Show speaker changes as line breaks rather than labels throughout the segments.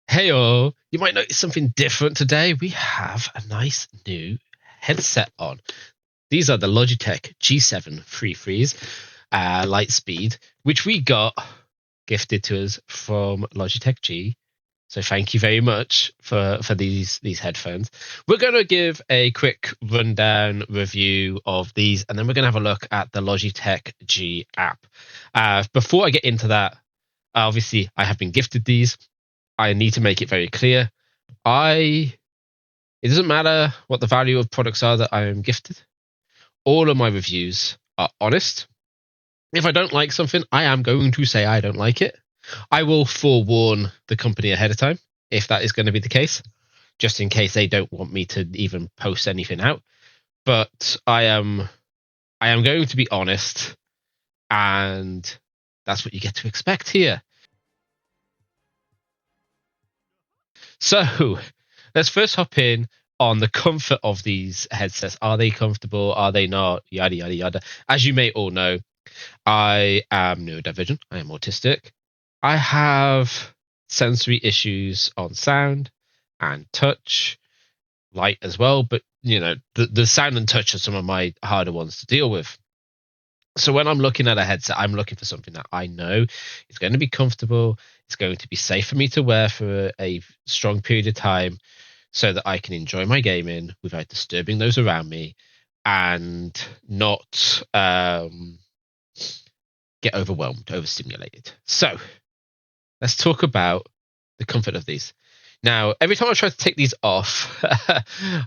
Heyo, you might notice something different today. We have a nice new headset on. These are the Logitech G733 Lightspeed, which we got gifted to us from Logitech G. So thank you very much for these headphones. We're going to give a quick rundown review of these, and then we're going to have a look at the Logitech G app. Before I get into that, obviously I have been gifted these. I need to make it very clear. It doesn't matter what the value of products are that I am gifted. All of my reviews are honest. If I don't like something, I am going to say I don't like it. I will forewarn the company ahead of time if that is going to be the case, just in case they don't want me to even post anything out. But I am going to be honest, and that's what you get to expect here. So let's first hop in on the comfort of these headsets. Are they comfortable? Are they not? Yada, yada, yada. As you may all know, I am neurodivergent. I am autistic. I have sensory issues on sound and touch, light as well. But, you know, the sound and touch are some of my harder ones to deal with. So when I'm looking at a headset, I'm looking for something that I know is going to be comfortable. It's going to be safe for me to wear for a strong period of time so that I can enjoy my gaming without disturbing those around me and not get overwhelmed, overstimulated. So let's talk about the comfort of these. Now, every time I try to take these off,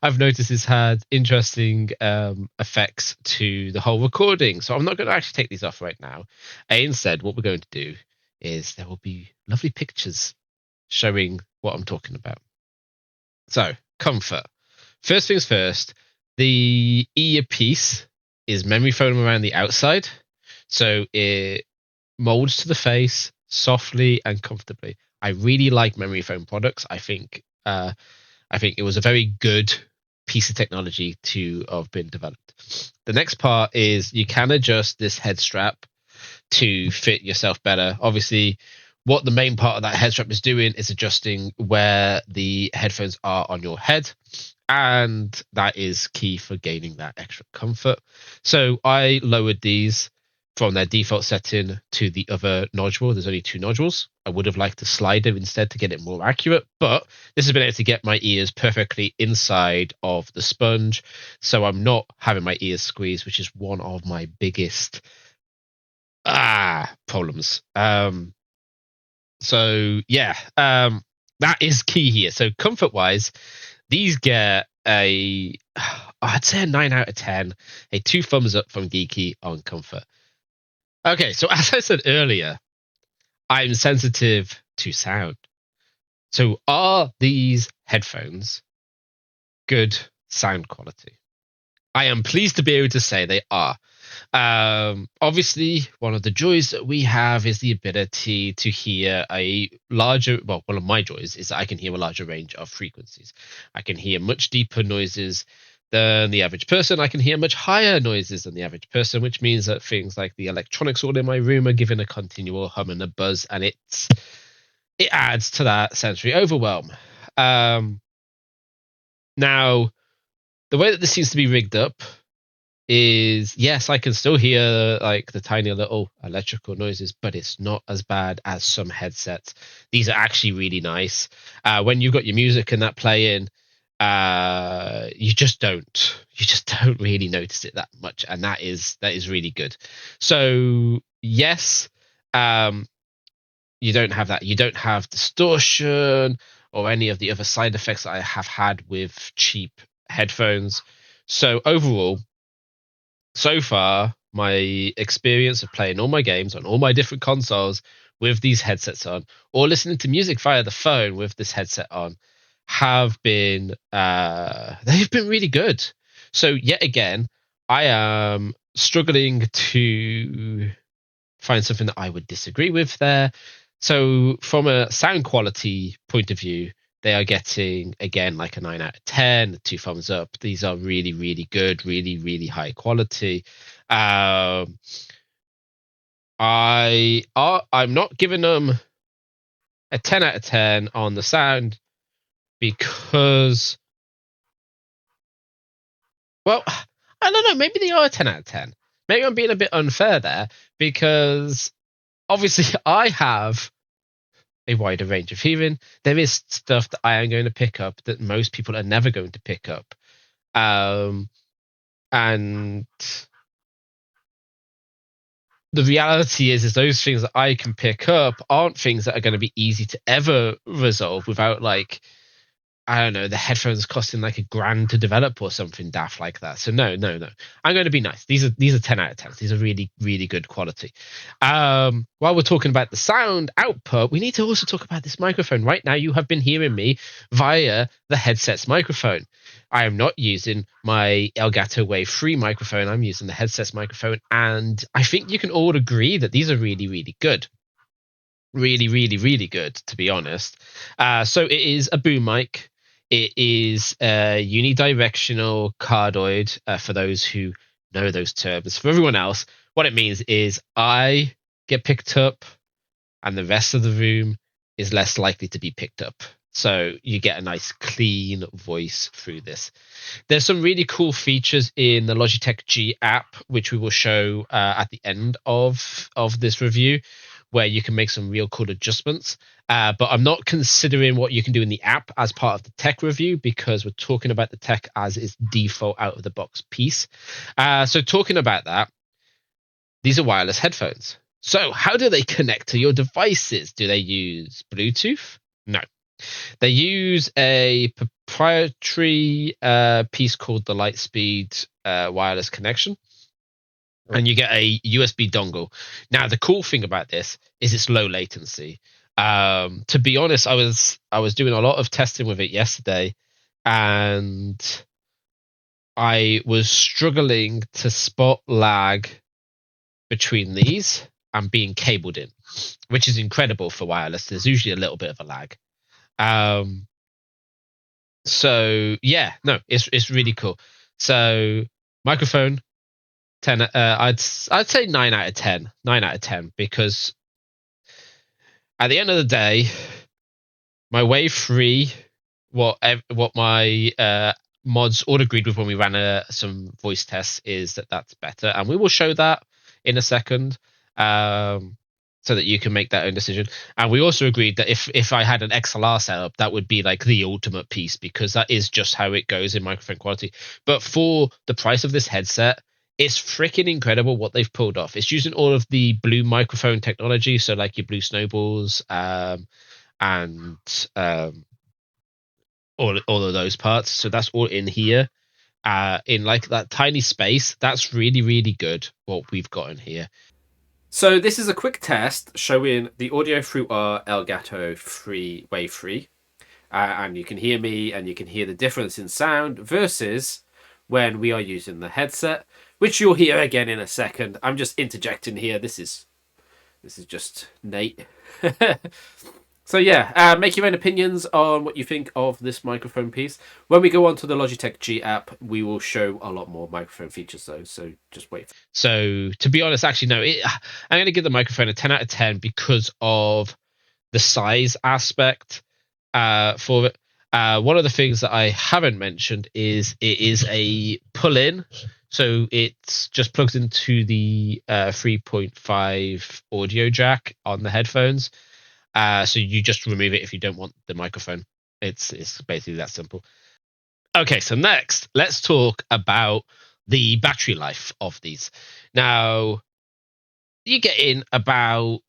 I've noticed it's had interesting effects to the whole recording. So I'm not going to actually take these off right now. Instead, what we're going to do is there will be lovely pictures showing what I'm talking about. So, comfort. First things first, the earpiece is memory foam around the outside. So it molds to the face softly and comfortably. I really like memory foam products. I think it was a very good piece of technology to have been developed. The next part is you can adjust this head strap to fit yourself better. Obviously, what the main part of that head strap is doing is adjusting where the headphones are on your head, and that is key for gaining that extra comfort. So I lowered these from their default setting to the other nodule. There's only two nodules. I would have liked to slide them instead to get it more accurate, but this has been able to get my ears perfectly inside of the sponge, so I'm not having my ears squeezed, which is one of my biggest problems. That is key here. So comfort wise, these get I'd say a 9 out of 10, a 2 thumbs up from Geeky on comfort. Okay, so as I said earlier, I'm sensitive to sound. So are these headphones good sound quality? I am pleased to be able to say they are. Obviously, one of the joys that we have is the ability to hear one of my joys is that I can hear a larger range of frequencies. I can hear much deeper noises than the average person. I can hear much higher noises than the average person, which means that things like the electronics all in my room are given a continual hum and a buzz, and it adds to that sensory overwhelm. Now, the way that this seems to be rigged up is, yes, I can still hear like the tiny little electrical noises, but it's not as bad as some headsets. These are actually really nice. When you've got your music and that playing, you just don't really notice it that much, and that is really good. So yes, you don't have that. You don't have distortion or any of the other side effects that I have had with cheap headphones. So overall, so far, my experience of playing all my games on all my different consoles with these headsets on, or listening to music via the phone with this headset on, have been they've been really good. So yet again, I am struggling to find something that I would disagree with there. So from a sound quality point of view, they are getting, again, like a 9 out of 10, 2 thumbs up. These are really, really good, really, really high quality. I'm not giving them a 10 out of 10 on the sound because, well, I don't know, maybe they are a 10 out of 10. Maybe I'm being a bit unfair there because obviously I have a wider range of hearing. There is stuff that I am going to pick up that most people are never going to pick up. And the reality is those things that I can pick up aren't things that are going to be easy to ever resolve without, like, I don't know, the headphones costing like $1,000 to develop or something daft like that. So no. I'm going to be nice. These are 10 out of 10. These are really, really good quality. While we're talking about the sound output, we need to also talk about this microphone. Right now, you have been hearing me via the headset's microphone. I am not using my Elgato Wave 3 microphone. I'm using the headset's microphone, and I think you can all agree that these are really, really good. Really, really, really good, to be honest. So it is a boom mic. It is a unidirectional cardioid, for those who know those terms. For everyone else, what it means is I get picked up and the rest of the room is less likely to be picked up. So you get a nice clean voice through this. There's some really cool features in the Logitech G app, which we will show at the end of this review, where you can make some real cool adjustments. But I'm not considering what you can do in the app as part of the tech review because we're talking about the tech as its default out of the box piece. So talking about that, these are wireless headphones. So how do they connect to your devices? Do they use Bluetooth? No. They use a proprietary piece called the Lightspeed wireless connection, and you get a USB dongle. Now, the cool thing about this is it's low latency. To be honest, I was doing a lot of testing with it yesterday, and I was struggling to spot lag between these and being cabled in, which is incredible for wireless. There's usually a little bit of a lag. So yeah, no, it's really cool. So microphone, 10. I'd say 9 out of 10. 9 out of 10 because at the end of the day, my Wave 3, what my mods all agreed with when we ran some voice tests is that that's better, and we will show that in a second. So that you can make that own decision. And we also agreed that if I had an XLR setup, that would be like the ultimate piece because that is just how it goes in microphone quality. But for the price of this headset, it's freaking incredible what they've pulled off. It's using all of the blue microphone technology, so like your blue snowballs, and all of those parts. So that's all in here. In like that tiny space. That's really, really good what we've got in here.
So this is a quick test showing the audio through our Elgato Wave 3. And you can hear me and you can hear the difference in sound versus when we are using the headset, which you'll hear again in a second. I'm just interjecting here. This is just Nate. So yeah, make your own opinions on what you think of this microphone piece. When we go on to the Logitech G app, we will show a lot more microphone features though, so just wait.
So to be honest, actually, no, I'm going to give the microphone a 10 out of 10 because of the size aspect for it. One of the things that I haven't mentioned is it is a pull-in. So it's just plugs into the 3.5 audio jack on the headphones. So you just remove it if you don't want the microphone. It's basically that simple. Okay, so next, let's talk about the battery life of these. Now, you get in about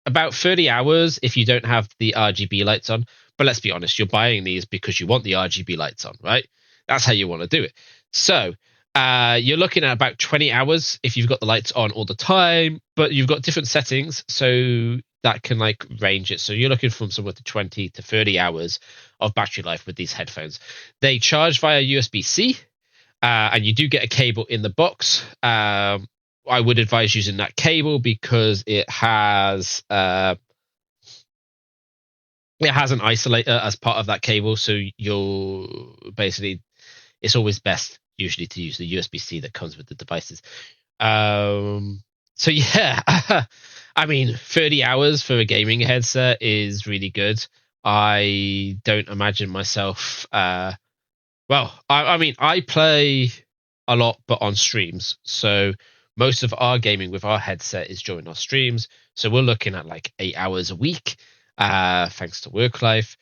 30 hours if you don't have the RGB lights on. But let's be honest, you're buying these because you want the RGB lights on, right? That's how you want to do it. So you're looking at about 20 hours if you've got the lights on all the time, but you've got different settings, so that can like range it. So you're looking from somewhere to 20 to 30 hours of battery life with these headphones. They charge via USB-C, and you do get a cable in the box. I would advise using that cable because it has an isolator as part of that cable. So you'll basically, it's always best usually to use the USB-C that comes with the devices. So yeah, I mean, 30 hours for a gaming headset is really good. I don't imagine myself. I mean, I play a lot, but on streams. So most of our gaming with our headset is during our streams. So we're looking at like 8 hours a week, thanks to work life.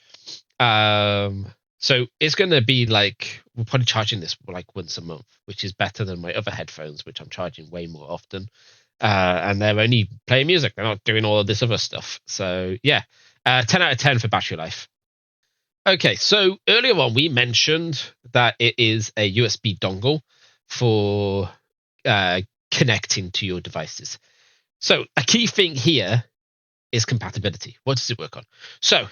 So it's going to be like, we're probably charging this like once a month, which is better than my other headphones, which I'm charging way more often. And they're only playing music. They're not doing all of this other stuff. So yeah, 10 out of 10 for battery life. Okay, so earlier on we mentioned that it is a USB dongle for connecting to your devices. So a key thing here is compatibility. What does it work on? So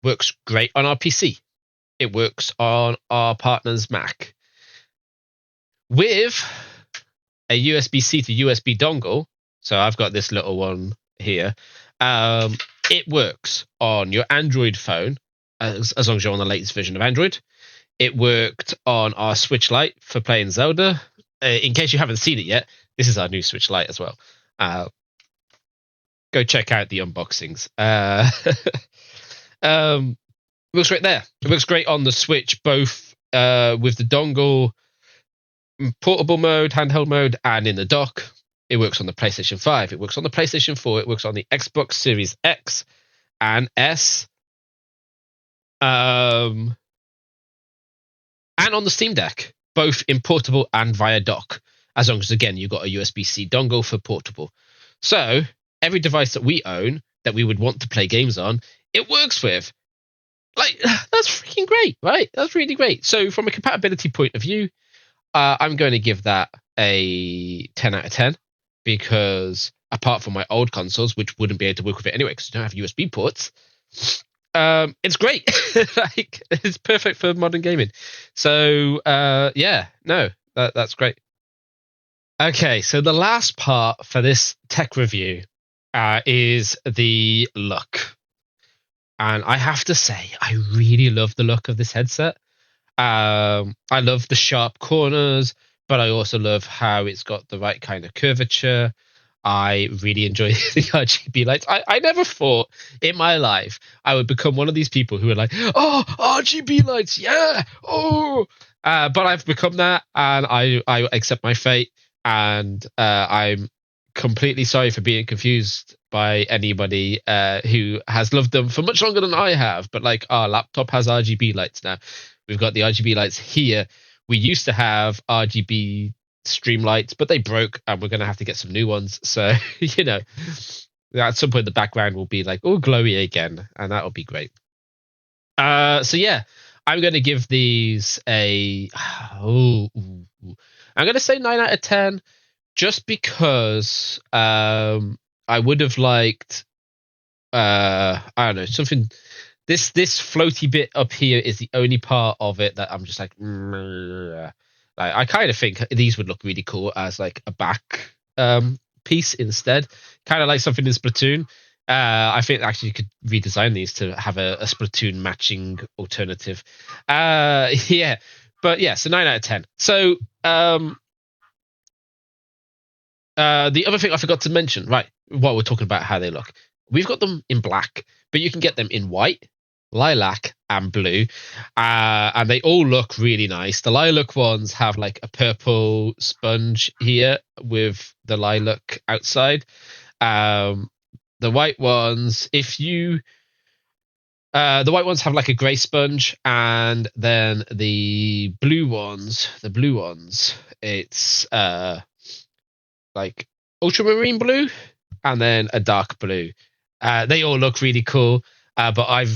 works great on our PC. It works on our partner's Mac. With a USB-C to USB dongle, so I've got this little one here, it works on your Android phone, as long as you're on the latest version of Android. It worked on our Switch Lite for playing Zelda. In case you haven't seen it yet, this is our new Switch Lite as well. Go check out the unboxings. It works right there. It works great on the Switch, both with the dongle, portable mode, handheld mode, and in the dock. It works on the PlayStation 5. It works on the PlayStation 4. It works on the Xbox Series X and S. And on the Steam Deck, both in portable and via dock, as long as, again, you've got a USB-C dongle for portable. So every device that we own that we would want to play games on, it works with. Like, that's freaking great, right? That's really great. So from a compatibility point of view, I'm going to give that a 10 out of 10, because apart from my old consoles, which wouldn't be able to work with it anyway because I don't have USB ports, it's great. Like, it's perfect for modern gaming. So yeah, no, that's great. Okay, so the last part for this tech review is the look. And I have to say, I really love the look of this headset. I love the sharp corners, but I also love how it's got the right kind of curvature. I really enjoy the RGB lights. I never thought in my life I would become one of these people who are like, oh, RGB lights, yeah, oh. But I've become that, and I accept my fate, and I'm completely sorry for being confused by anybody who has loved them for much longer than I have. But like, our laptop has RGB lights now. We've got the RGB lights here. We used to have RGB stream lights, but they broke, and we're going to have to get some new ones. So, you know, at some point the background will be like, oh, glowy again, and that'll be great. So yeah, I'm going to give these a I'm going to say 9 out of 10, just because I would have liked I don't know, something. This floaty bit up here is the only part of it that I'm just like, I kind of think these would look really cool as like a back piece instead, kind of like something in Splatoon. I think actually you could redesign these to have a Splatoon matching alternative. Yeah, but yeah, so 9 out of 10. So the other thing I forgot to mention, right, while we're talking about how they look, we've got them in black, but you can get them in white, lilac, and blue, and they all look really nice. The lilac ones have like a purple sponge here with the lilac outside. The white ones, the white ones have like a grey sponge, and then the blue ones, it's like ultramarine blue, and then a dark blue. They all look really cool. But I'm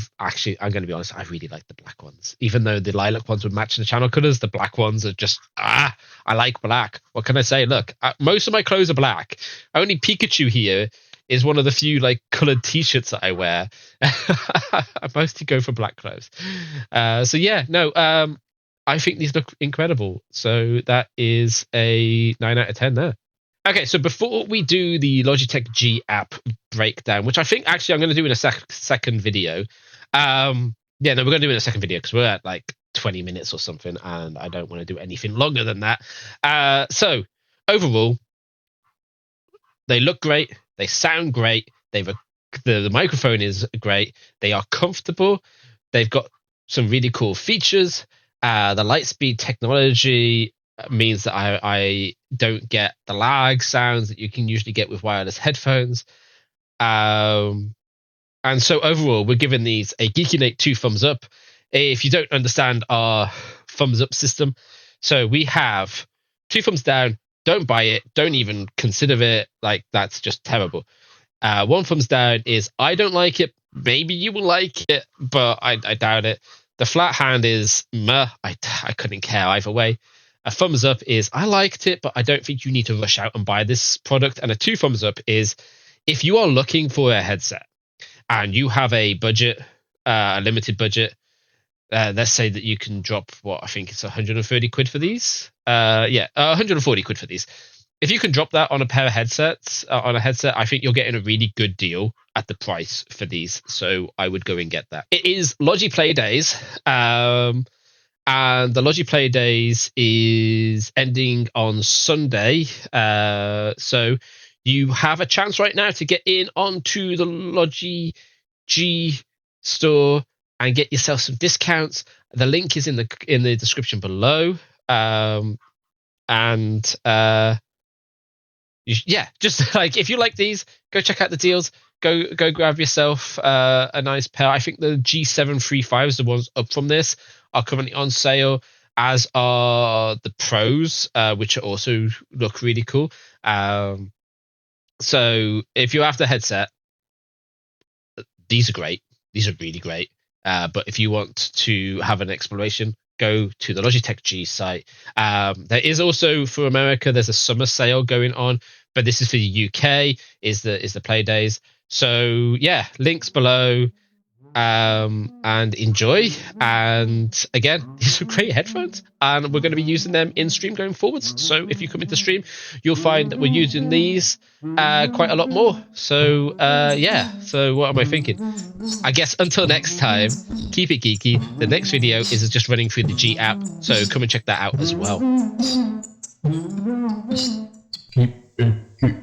going to be honest, I really like the black ones. Even though the lilac ones would match the channel colors, the black ones are just, I like black. What can I say? Look, most of my clothes are black. Only Pikachu here is one of the few like colored t-shirts that I wear. I mostly go for black clothes. So yeah, no, I think these look incredible. So that is a 9 out of 10 there. Okay, so before we do the Logitech G app breakdown, which I think actually I'm going to do in a second video. Yeah, no, we're going to do it in a second video because we're at like 20 minutes or something, and I don't want to do anything longer than that. So overall, they look great. They sound great. The microphone is great. They are comfortable. They've got some really cool features. The Lightspeed technology means that I don't get the lag sounds that you can usually get with wireless headphones. And so overall, we're giving these a Geeky N8 2 thumbs up. If you don't understand our thumbs up system, so we have 2 thumbs down, don't buy it, don't even consider it, like that's just terrible. 1 thumbs down is I don't like it, maybe you will like it, but I doubt it. The flat hand is meh, I couldn't care either way. A thumbs up is I liked it, but I don't think you need to rush out and buy this product. And a 2 thumbs up is if you are looking for a headset and you have a budget, a limited budget, let's say that you can drop what I think it's 130 quid for these. 140 quid for these. If you can drop that on a pair of headsets, on a headset, I think you're getting a really good deal at the price for these. So I would go and get that. It is Logi Play Days. And the Logi Play Days is ending on Sunday. So you have a chance right now to get in onto the Logi G store and get yourself some discounts. The link is in the description below. Just like if you like these, go check out the deals. Go grab yourself a nice pair. I think the G735s, the ones up from this, are currently on sale, as are the Pros, which also look really cool. So if you're after a headset, these are great. These are really great. But if you want to have an exploration, go to the Logitech G site. There is also for America, there's a summer sale going on, but this is for the UK, is the Play Days. So yeah, links below, and enjoy. And again, these are great headphones, and we're going to be using them in stream going forwards. So if you come into stream, you'll find that we're using these quite a lot more. So so what am I thinking? I guess until next time, keep it geeky. The next video is just running through the G app, so come and check that out as well. Keep it geeky.